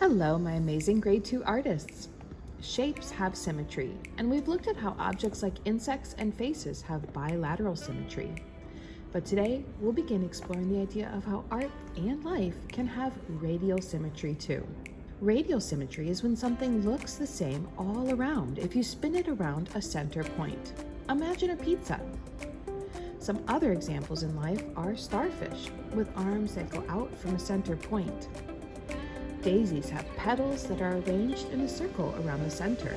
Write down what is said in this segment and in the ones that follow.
Hello, my amazing grade 2 artists. Shapes have symmetry, and we've looked at how objects like insects and faces have bilateral symmetry. But today, we'll begin exploring the idea of how art and life can have radial symmetry too. Radial symmetry is when something looks the same all around if you spin it around a center point. Imagine a pizza. Some other examples in life are starfish, with arms that go out from a center point. Daisies have petals that are arranged in a circle around the center.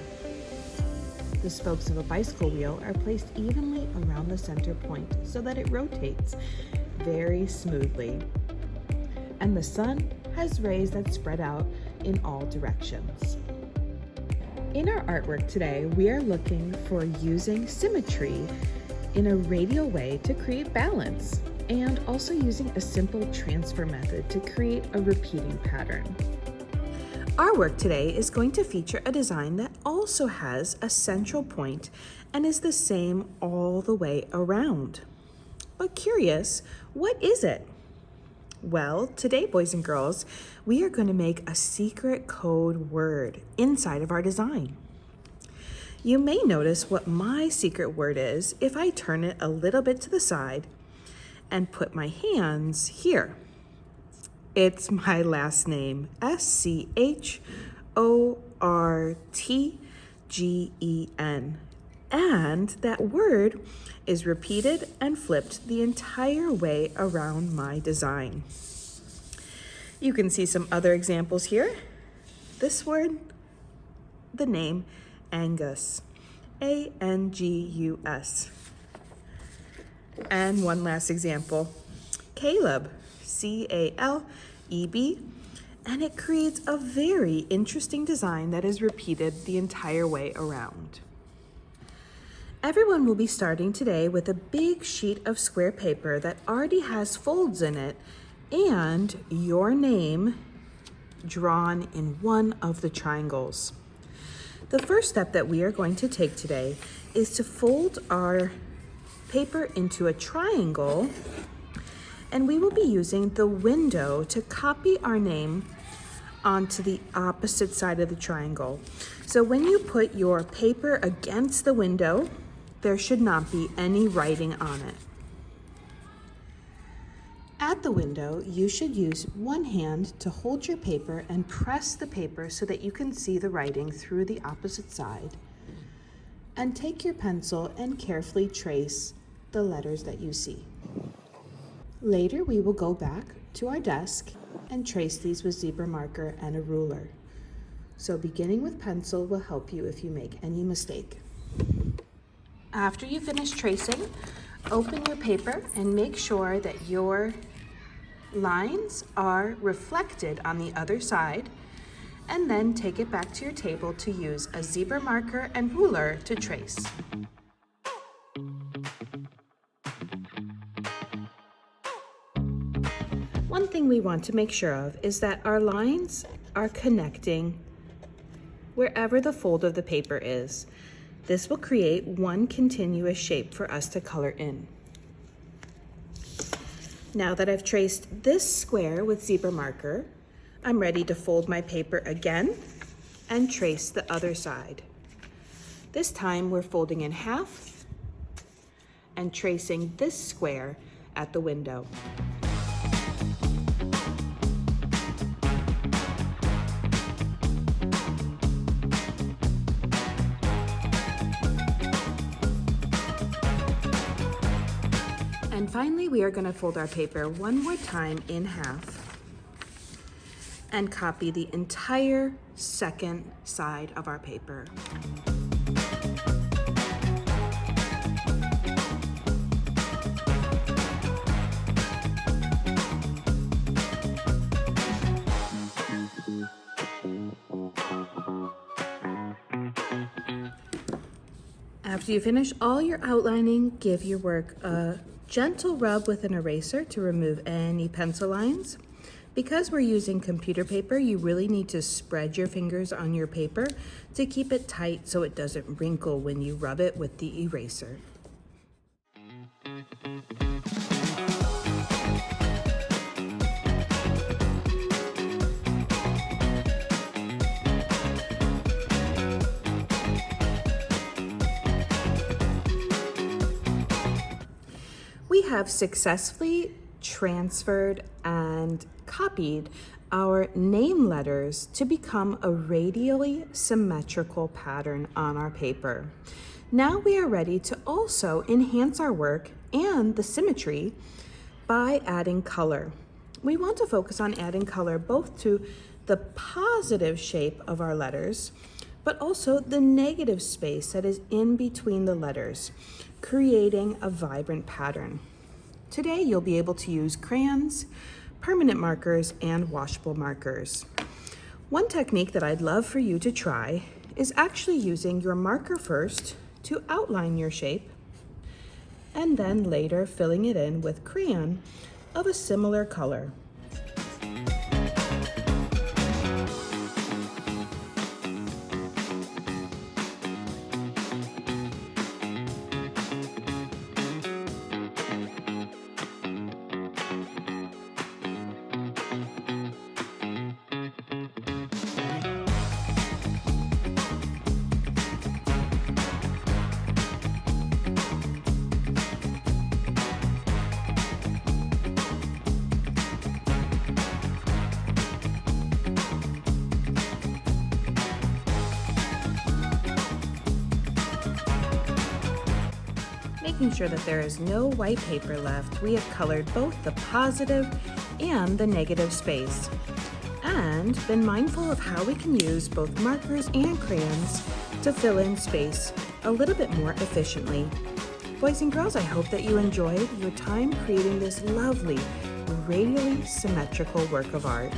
The spokes of a bicycle wheel are placed evenly around the center point so that it rotates very smoothly. And the sun has rays that spread out in all directions. In our artwork today, we are looking for using symmetry in a radial way to create balance, and also using a simple transfer method to create a repeating pattern. Our work today is going to feature a design that also has a central point and is the same all the way around. But curious, what is it? Well, today, boys and girls, we are going to make a secret code word inside of our design. You may notice what my secret word is if I turn it a little bit to the side and put my hands here. It's my last name, Schortgen. And that word is repeated and flipped the entire way around my design. You can see some other examples here. This word, the name Angus, Angus. And one last example, Caleb, Caleb, and it creates a very interesting design that is repeated the entire way around. Everyone will be starting today with a big sheet of square paper that already has folds in it and your name drawn in one of the triangles. The first step that we are going to take today is to fold our paper into a triangle, and we will be using the window to copy our name onto the opposite side of the triangle. So when you put your paper against the window, there should not be any writing on it. At the window, you should use one hand to hold your paper and press the paper so that you can see the writing through the opposite side. And take your pencil and carefully trace the letters that you see. Later, we will go back to our desk and trace these with zebra marker and a ruler. So beginning with pencil will help you if you make any mistake. After you finish tracing, open your paper and make sure that your lines are reflected on the other side, and then take it back to your table to use a zebra marker and ruler to trace. One thing we want to make sure of is that our lines are connecting wherever the fold of the paper is. This will create one continuous shape for us to color in. Now that I've traced this square with zebra marker, I'm ready to fold my paper again and trace the other side. This time we're folding in half and tracing this square at the window. And finally, we are going to fold our paper one more time in half and copy the entire second side of our paper. After you finish all your outlining, give your work a gentle rub with an eraser to remove any pencil lines. Because we're using computer paper, you really need to spread your fingers on your paper to keep it tight so it doesn't wrinkle when you rub it with the eraser. We have successfully transferred and copied our name letters to become a radially symmetrical pattern on our paper. Now we are ready to also enhance our work and the symmetry by adding color. We want to focus on adding color both to the positive shape of our letters, but also the negative space that is in between the letters, creating a vibrant pattern. Today you'll be able to use crayons, permanent markers, and washable markers. One technique that I'd love for you to try is actually using your marker first to outline your shape, and then later filling it in with crayon of a similar color. Making sure that there is no white paper left, we have colored both the positive and the negative space, and been mindful of how we can use both markers and crayons to fill in space a little bit more efficiently. Boys and girls, I hope that you enjoyed your time creating this lovely, radially symmetrical work of art.